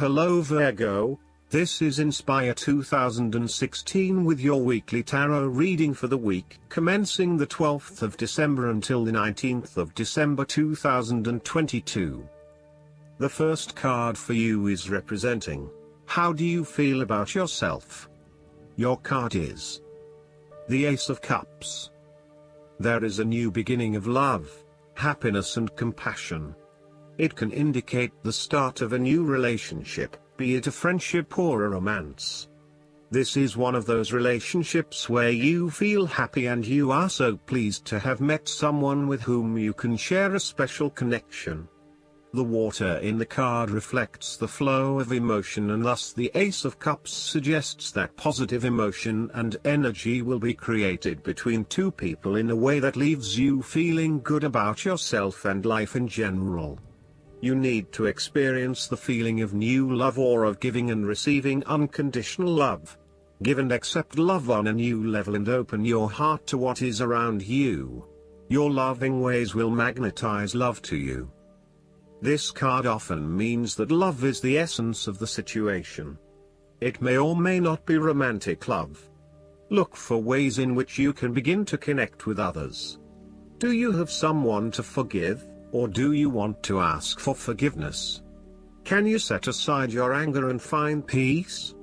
Hello Virgo, this is Inspire 2016 with your weekly tarot reading for the week commencing the 12th of December until the 19th of December 2022. The first card for you is representing, how do you feel about yourself? Your card is the Ace of Cups. There is a new beginning of love, happiness and compassion. It can indicate the start of a new relationship, be it a friendship or a romance. This is one of those relationships where you feel happy and you are so pleased to have met someone with whom you can share a special connection. The water in the card reflects the flow of emotion, and thus the Ace of Cups suggests that positive emotion and energy will be created between two people in a way that leaves you feeling good about yourself and life in general. You need to experience the feeling of new love or of giving and receiving unconditional love. Give and accept love on a new level and open your heart to what is around you. Your loving ways will magnetize love to you. This card often means that love is the essence of the situation. It may or may not be romantic love. Look for ways in which you can begin to connect with others. Do you have someone to forgive? Or do you want to ask for forgiveness? Can you set aside your anger and find peace?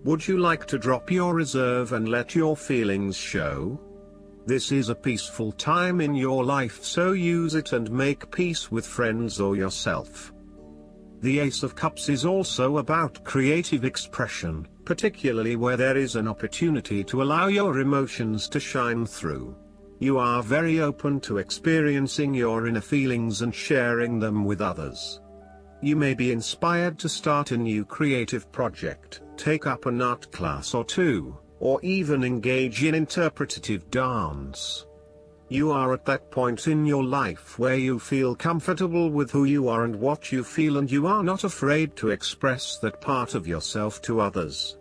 Would you like to drop your reserve and let your feelings show? This is a peaceful time in your life, so use it and make peace with friends or yourself. The Ace of Cups is also about creative expression, particularly where there is an opportunity to allow your emotions to shine through. You are very open to experiencing your inner feelings and sharing them with others. You may be inspired to start a new creative project, take up an art class or two, or even engage in interpretative dance. You are at that point in your life where you feel comfortable with who you are and what you feel, and you are not afraid to express that part of yourself to others.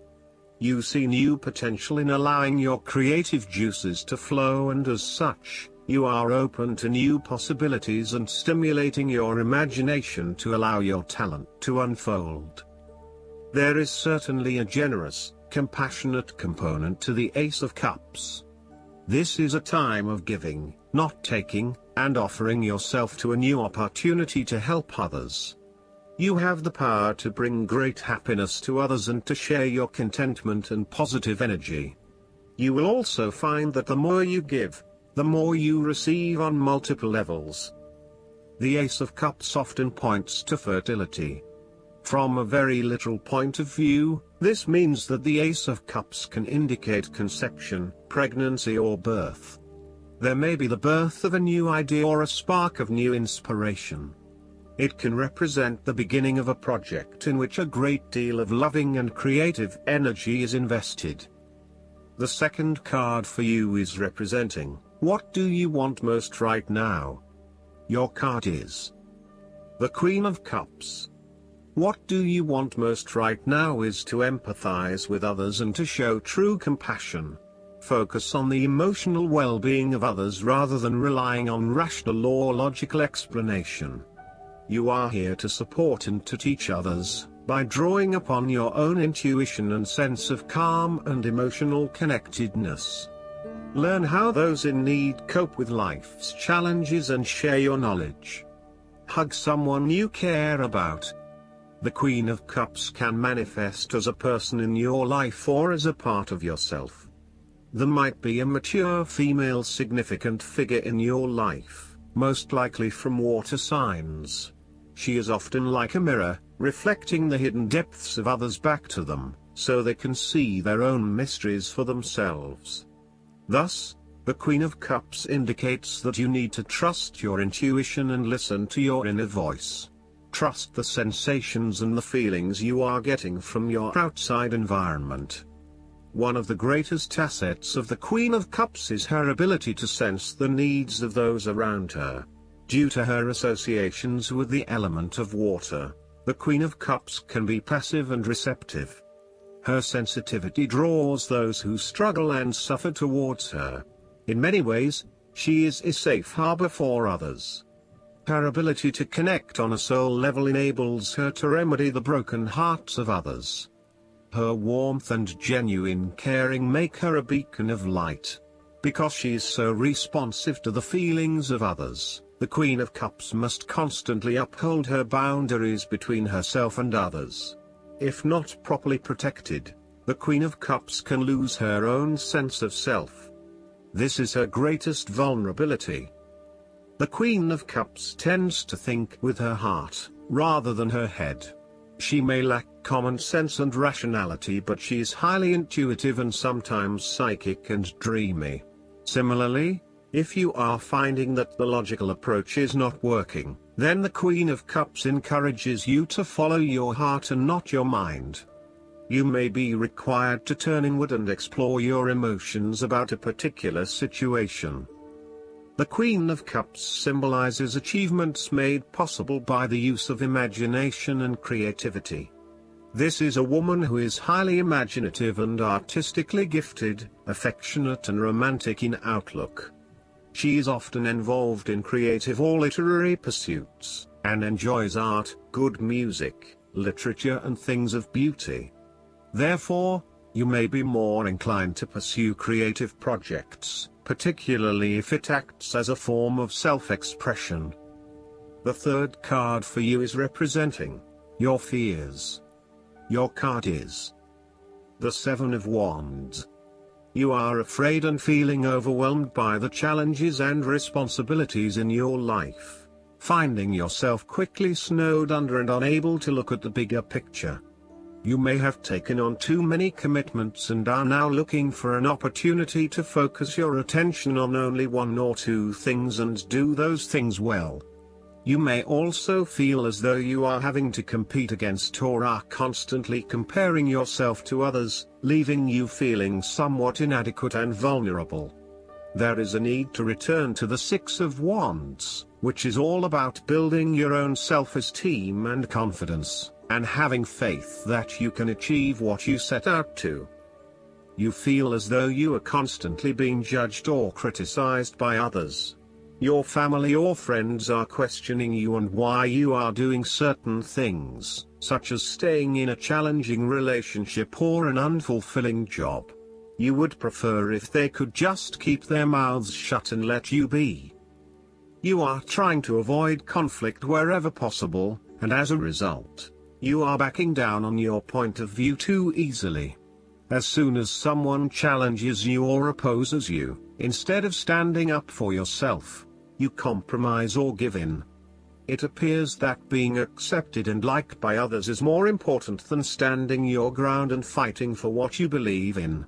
You see new potential in allowing your creative juices to flow, and as such, you are open to new possibilities and stimulating your imagination to allow your talent to unfold. There is certainly a generous, compassionate component to the Ace of Cups. This is a time of giving, not taking, and offering yourself to a new opportunity to help others. You have the power to bring great happiness to others and to share your contentment and positive energy. You will also find that the more you give, the more you receive on multiple levels. The Ace of Cups often points to fertility. From a very literal point of view, this means that the Ace of Cups can indicate conception, pregnancy or birth. There may be the birth of a new idea or a spark of new inspiration. It can represent the beginning of a project in which a great deal of loving and creative energy is invested. The second card for you is representing, what do you want most right now? Your card is the Queen of Cups. What do you want most right now is to empathize with others and to show true compassion. Focus on the emotional well-being of others rather than relying on rational or logical explanation. You are here to support and to teach others, by drawing upon your own intuition and sense of calm and emotional connectedness. Learn how those in need cope with life's challenges and share your knowledge. Hug someone you care about. The Queen of Cups can manifest as a person in your life or as a part of yourself. There might be a mature female significant figure in your life, most likely from water signs. She is often like a mirror, reflecting the hidden depths of others back to them, so they can see their own mysteries for themselves. Thus, the Queen of Cups indicates that you need to trust your intuition and listen to your inner voice. Trust the sensations and the feelings you are getting from your outside environment. One of the greatest assets of the Queen of Cups is her ability to sense the needs of those around her. Due to her associations with the element of water, the Queen of Cups can be passive and receptive. Her sensitivity draws those who struggle and suffer towards her. In many ways, she is a safe harbor for others. Her ability to connect on a soul level enables her to remedy the broken hearts of others. Her warmth and genuine caring make her a beacon of light. Because she is so responsive to the feelings of others, the Queen of Cups must constantly uphold her boundaries between herself and others. If not properly protected, the Queen of Cups can lose her own sense of self. This is her greatest vulnerability. The Queen of Cups tends to think with her heart, rather than her head. She may lack common sense and rationality, but she is highly intuitive and sometimes psychic and dreamy. Similarly, if you are finding that the logical approach is not working, then the Queen of Cups encourages you to follow your heart and not your mind. You may be required to turn inward and explore your emotions about a particular situation. The Queen of Cups symbolizes achievements made possible by the use of imagination and creativity. This is a woman who is highly imaginative and artistically gifted, affectionate and romantic in outlook. She is often involved in creative or literary pursuits, and enjoys art, good music, literature and things of beauty. Therefore, you may be more inclined to pursue creative projects, particularly if it acts as a form of self-expression. The third card for you is representing your fears. Your card is the Seven of Wands. You are afraid and feeling overwhelmed by the challenges and responsibilities in your life, finding yourself quickly snowed under and unable to look at the bigger picture. You may have taken on too many commitments and are now looking for an opportunity to focus your attention on only one or two things and do those things well. You may also feel as though you are having to compete against or are constantly comparing yourself to others, leaving you feeling somewhat inadequate and vulnerable. There is a need to return to the Six of Wands, which is all about building your own self-esteem and confidence, and having faith that you can achieve what you set out to. You feel as though you are constantly being judged or criticized by others. Your family or friends are questioning you and why you are doing certain things, such as staying in a challenging relationship or an unfulfilling job. You would prefer if they could just keep their mouths shut and let you be. You are trying to avoid conflict wherever possible, and as a result, you are backing down on your point of view too easily. As soon as someone challenges you or opposes you, instead of standing up for yourself, you compromise or give in. It appears that being accepted and liked by others is more important than standing your ground and fighting for what you believe in.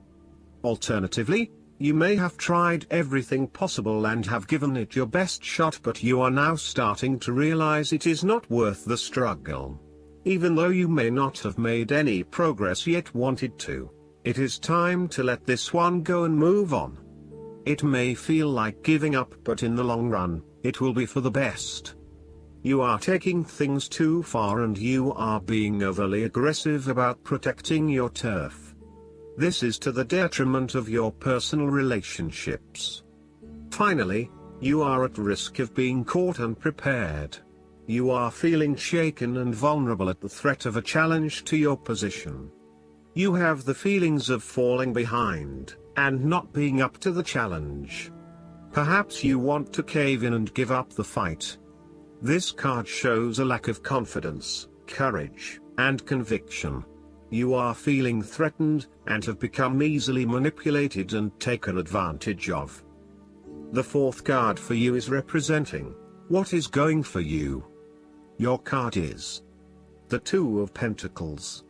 Alternatively, you may have tried everything possible and have given it your best shot, but you are now starting to realize it is not worth the struggle. Even though you may not have made any progress yet wanted to, it is time to let this one go and move on. It may feel like giving up, but in the long run, it will be for the best. You are taking things too far and you are being overly aggressive about protecting your turf. This is to the detriment of your personal relationships. Finally, you are at risk of being caught unprepared. You are feeling shaken and vulnerable at the threat of a challenge to your position. You have the feelings of falling behind, and not being up to the challenge. Perhaps you want to cave in and give up the fight. This card shows a lack of confidence, courage, and conviction. You are feeling threatened, and have become easily manipulated and taken advantage of. The fourth card for you is representing what is going for you. Your card is the Two of Pentacles.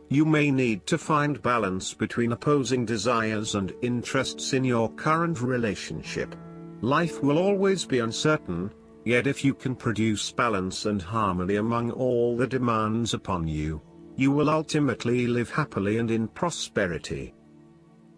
You may need to find balance between opposing desires and interests in your current relationship. Life will always be uncertain, yet if you can produce balance and harmony among all the demands upon you, you will ultimately live happily and in prosperity.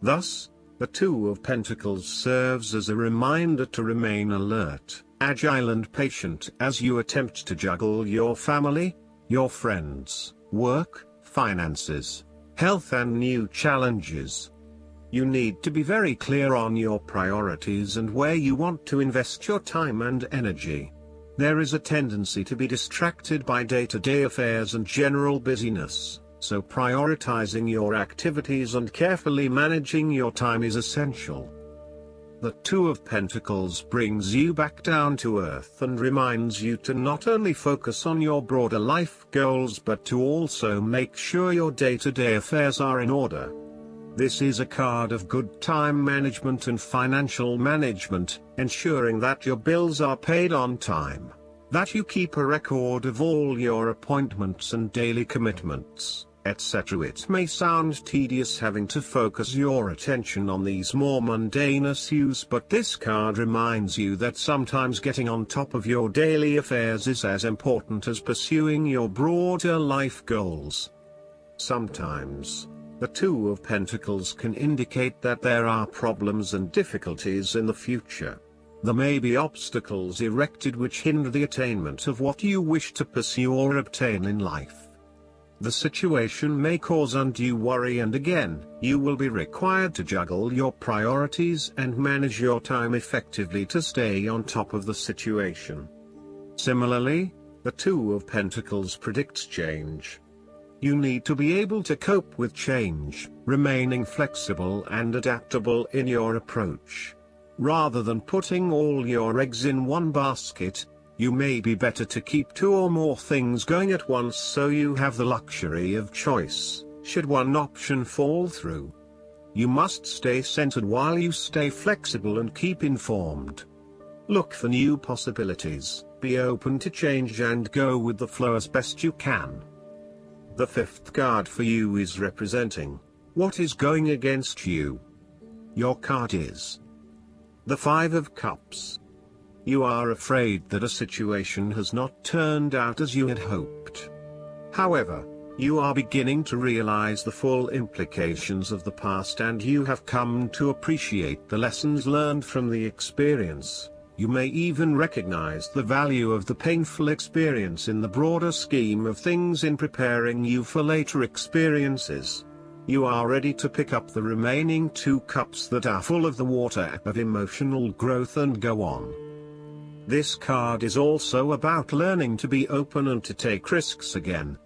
Thus, the Two of Pentacles serves as a reminder to remain alert, agile and patient as you attempt to juggle your family, your friends, work, finances, health and new challenges. You need to be very clear on your priorities and where you want to invest your time and energy. There is a tendency to be distracted by day-to-day affairs and general busyness, so prioritizing your activities and carefully managing your time is essential. The Two of Pentacles brings you back down to earth and reminds you to not only focus on your broader life goals but to also make sure your day-to-day affairs are in order. This is a card of good time management and financial management, ensuring that your bills are paid on time, that you keep a record of all your appointments and daily commitments, etc. It may sound tedious having to focus your attention on these more mundane issues, but this card reminds you that sometimes getting on top of your daily affairs is as important as pursuing your broader life goals. Sometimes, the Two of Pentacles can indicate that there are problems and difficulties in the future. There may be obstacles erected which hinder the attainment of what you wish to pursue or obtain in life. The situation may cause undue worry, and again, you will be required to juggle your priorities and manage your time effectively to stay on top of the situation. Similarly, the Two of Pentacles predicts change. You need to be able to cope with change, remaining flexible and adaptable in your approach. Rather than putting all your eggs in one basket, you may be better to keep two or more things going at once so you have the luxury of choice, should one option fall through. You must stay centered while you stay flexible and keep informed. Look for new possibilities, be open to change and go with the flow as best you can. The fifth card for you is representing what is going against you. Your card is the Five of Cups. You are afraid that a situation has not turned out as you had hoped. However, you are beginning to realize the full implications of the past, and you have come to appreciate the lessons learned from the experience. You may even recognize the value of the painful experience in the broader scheme of things in preparing you for later experiences. You are ready to pick up the remaining two cups that are full of the water of emotional growth and go on. This card is also about learning to be open and to take risks again.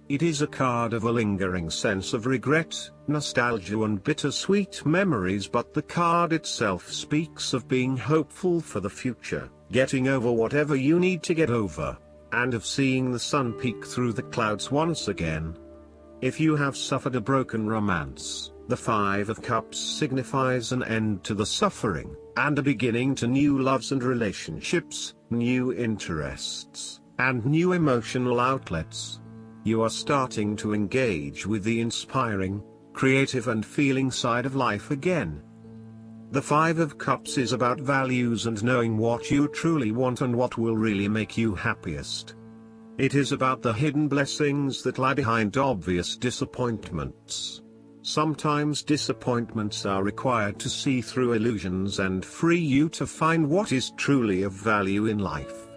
It is a card of a lingering sense of regret, nostalgia and bittersweet memories, but the card itself speaks of being hopeful for the future, getting over whatever you need to get over, and of seeing the sun peek through the clouds once again. If you have suffered a broken romance, the Five of Cups signifies an end to the suffering, and a beginning to new loves and relationships, new interests, and new emotional outlets. You are starting to engage with the inspiring, creative and feeling side of life again. The Five of Cups is about values and knowing what you truly want and what will really make you happiest. It is about the hidden blessings that lie behind obvious disappointments. Sometimes disappointments are required to see through illusions and free you to find what is truly of value in life.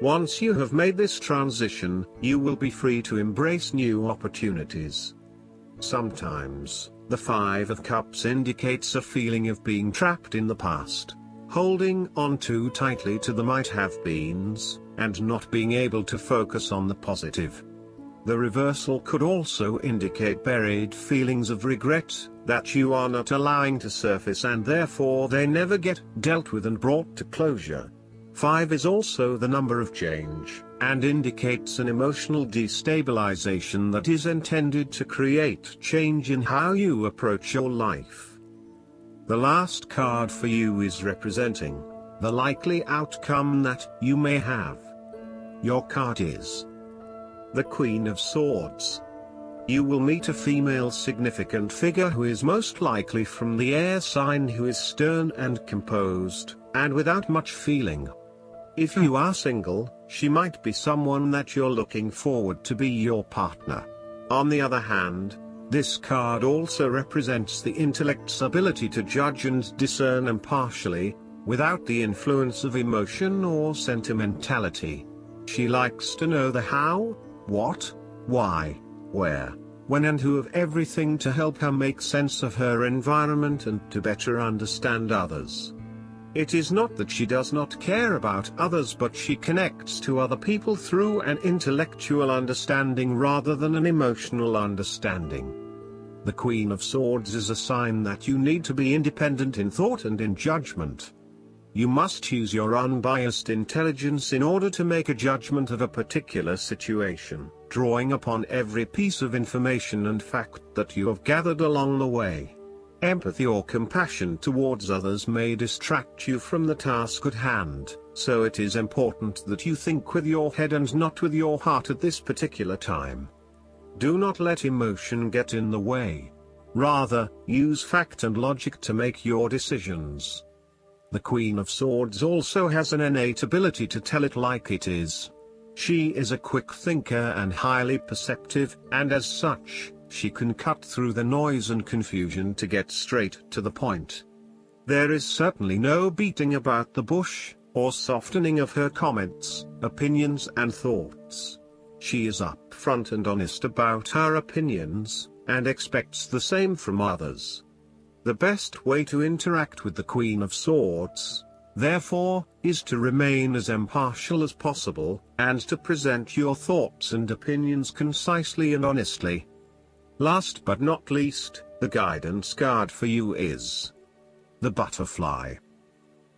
Once you have made this transition, you will be free to embrace new opportunities. Sometimes, the Five of Cups indicates a feeling of being trapped in the past, holding on too tightly to the might-have-beens, and not being able to focus on the positive. The reversal could also indicate buried feelings of regret, that you are not allowing to surface and therefore they never get dealt with and brought to closure. 5 is also the number of change, and indicates an emotional destabilization that is intended to create change in how you approach your life. The last card for you is representing the likely outcome that you may have. Your card is the Queen of Swords. You will meet a female significant figure who is most likely from the air sign, who is stern and composed, and without much feeling. If you are single, she might be someone that you're looking forward to be your partner. On the other hand, this card also represents the intellect's ability to judge and discern impartially, without the influence of emotion or sentimentality. She likes to know the how, what, why, where, when and who of everything to help her make sense of her environment and to better understand others. It is not that she does not care about others, but she connects to other people through an intellectual understanding rather than an emotional understanding. The Queen of Swords is a sign that you need to be independent in thought and in judgment. You must use your unbiased intelligence in order to make a judgment of a particular situation, drawing upon every piece of information and fact that you have gathered along the way. Empathy or compassion towards others may distract you from the task at hand, so it is important that you think with your head and not with your heart at this particular time. Do not let emotion get in the way. Rather, use fact and logic to make your decisions. The Queen of Swords also has an innate ability to tell it like it is. She is a quick thinker and highly perceptive, and as such, she can cut through the noise and confusion to get straight to the point. There is certainly no beating about the bush, or softening of her comments, opinions and thoughts. She is upfront and honest about her opinions, and expects the same from others. The best way to interact with the Queen of Swords, therefore, is to remain as impartial as possible, and to present your thoughts and opinions concisely and honestly. Last but not least, the guidance card for you is the butterfly.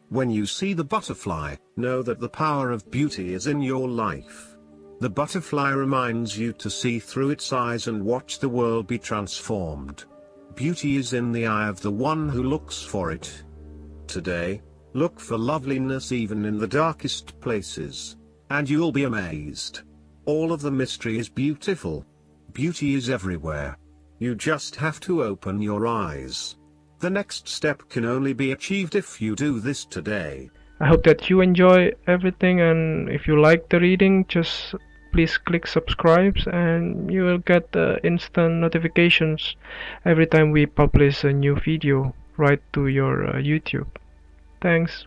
When you see the butterfly, know that the power of beauty is in your life. The butterfly reminds you to see through its eyes and watch the world be transformed. Beauty is in the eye of the one who looks for it. Today, look for loveliness even in the darkest places, and you'll be amazed. All of the mystery is beautiful. Beauty is everywhere. You just have to open your eyes. The next step can only be achieved if you do this today. I hope that you enjoy everything, and if you like the reading, just please click subscribe and you will get instant notifications every time we publish a new video right to your YouTube. Thanks.